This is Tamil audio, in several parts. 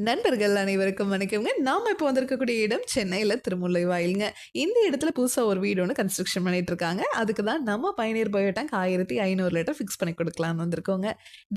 நண்பர்கள் அனைவருக்கும் வணக்கம்ங்க. நாம இப்போ வந்திருக்கக்கூடிய இடம் சென்னையில திருமுல்லைவாயில்ங்க. இந்த இடத்துல புதுசா ஒரு வீடு ஒண்ணு கன்ஸ்ட்ரக்ஷன் பண்ணிட்டு இருக்காங்க. அதுக்கு தான் நம்ம பயனியர் பயோ டேங்க் 1500 லிட்டர் ஃபிக்ஸ் பண்ணி குடுக்கலாம்னு வந்திருக்கோங்க.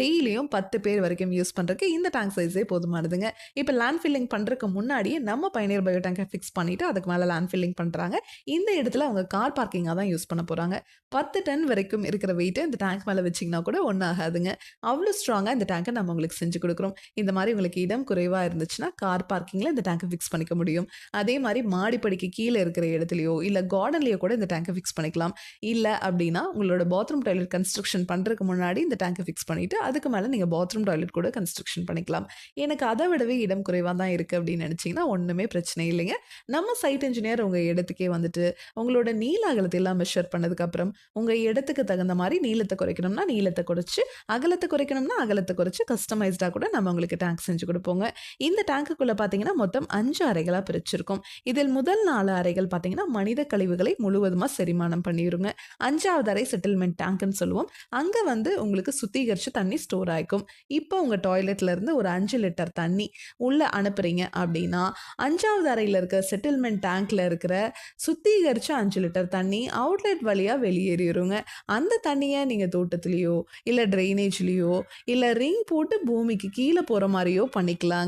டெய்லியும் 10 பேர் வரைக்கும் யூஸ் பண்றதுக்கு இந்த டேங்க் சைஸே போதுமானதுங்க. இப்ப லேண்ட் ஃபில்லிங் பண்றதுக்கு முன்னாடியே நம்ம பயனியர் பயோ டேங்க ஃபிக்ஸ் பண்ணிட்டு அதுக்கு மேல லேண்ட் ஃபில்லிங் பண்றாங்க. இந்த இடத்துல அவங்க கார் பார்க்கிங்கா தான் யூஸ் பண்ண போறாங்க. 10 டன் வரைக்கும் இருக்கிற வெயிட்ட இந்த டேங்க் மேல வச்சீங்கன்னா கூட ஒண்ணும் ஆகாதுங்க. அவ்ளோ ஸ்ட்ராங்கா இந்த டேங்க நம்ம உங்களுக்கு செஞ்சு குடுக்குறோம். இந்த மாரி உங்களுக்கு இடம் குறைவா இருந்துச்சுன்னா, கார் பார்க்கிங்ல இந்த டேங்க ஃபிக்ஸ் பண்ணிக்க முடியும். அதே மாரி மாடிப்படிக்கு கீழ இருக்கிற இடத்துலயோ, இல்ல கார்டன்லயோ கூட இந்த டேங்க ஃபிக்ஸ் பண்ணிக்கலாம். இல்ல அப்டின்னா, உங்களோட பாத்ரூம் டாய்லெட் கன்ஸ்ட்ரக்ஷன் பண்றதுக்கு முன்னாடி இந்த டேங்க ஃபிக்ஸ் பண்ணிட்டு, அதுக்கு மேல நீங்க பாத்ரூம் டாய்லெட் கூட கன்ஸ்ட்ரக்ஷன் பண்ணிக்கலாம். எனக்கு அத விடவே இடம் குறைவா தான் இருக்கு அப்டின்னு நெனச்சீங்கன்னா, ஒண்ணுமே பிரச்சனை இல்லைங்க. நம்ம சைட் இன்ஜினியர் உங்க இடத்துக்கே வந்துட்டு, உங்களோட நீள அகலத்த எல்லாம் மெஷர் பண்ணதுக்கப்புறம், உங்க இடத்துக்கு தகுந்த மாரி நீளத்த குறைக்கணும்னா, நீளத்த குறைச்சு, அகலத்த குறைக்கணும்னா, அகலத்த குறைச்சு கஸ்டமைஸ்டா கூட நம்ம உங்களுக்கு டேங்க் செஞ்சு குடுப்போங்க. இந்த டேங்குக்குள்ள பார்த்தீங்கன்னா, மொத்தம் 5 அறைகளா பிரிச்சிருக்கோம். இதில் முதல் 4 அறைகள் பார்த்தீங்கன்னா, மனித கழிவுகளை முழுவதுமா செரிமானம் பண்ணிருங்க. 5வது அறை செட்டில்மென்ட் டேங்க்ன்னு சொல்லுவோம். அங்க வந்து உங்களுக்கு சுத்திகரிச்ச தண்ணி ஸ்டோர் ஆயிக்கும். இப்போ உங்க டாய்லெட்ல இருந்து ஒரு 5 லிட்டர் தண்ணி உள்ள அனுப்புறீங்க அப்படின்னா, 5வது அறையில இருக்க செட்டில்மென்ட் டேங்க்ல இருக்கிற சுத்திகரிச்ச 5 லிட்டர் தண்ணி அவுட்லெட் வழியா வெளியேறிருங்க. அந்த தண்ணிய நீங்க தோட்டத்திலயோ, இல்ல ட்ரெயினேஜ்லயோ, இல்ல ரிங் போட்டு பூமிக்கு கீழ போற மாரியோ பண்ணிக்கலாங்க.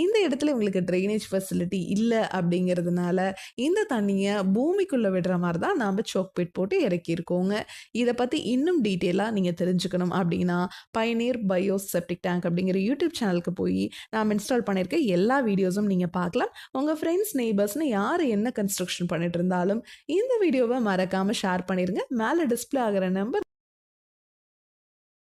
இந்த இடத்துல உங்களுக்கு ட்ரைனேஜ் ஃபெசிலிட்டி இல்ல அப்படிங்கிறதுனால, இந்த தண்ணிய பூமிக்குள்ள விடுற மாரி தான் நாம சோக் பிட் போட்டு இறக்கியிருக்கோங்க. இத பத்தி இன்னும் டீட்டெயிலா நீங்க தெரிஞ்சுக்கணும் அப்படின்னா, பயனியர் பயோ செப்டிக் டேங்க் அப்படிங்கிற யூடியூப் சேனலுக்கு போயி நாம இன்ஸ்டால் பண்ணியிருக்க எல்லா வீடியோஸும் நீங்க பார்க்கலாம். உங்க ஃப்ரெண்ட்ஸ், நெய்பர்ஸ்ன்னு யாரு என்ன கன்ஸ்ட்ரக்ஷன் பண்ணிட்டு இருந்தாலும், இந்த வீடியோவ மறக்காம ஷேர் பண்ணிருங்க. மேல டிஸ்ப்ளே ஆகுற நம்பர்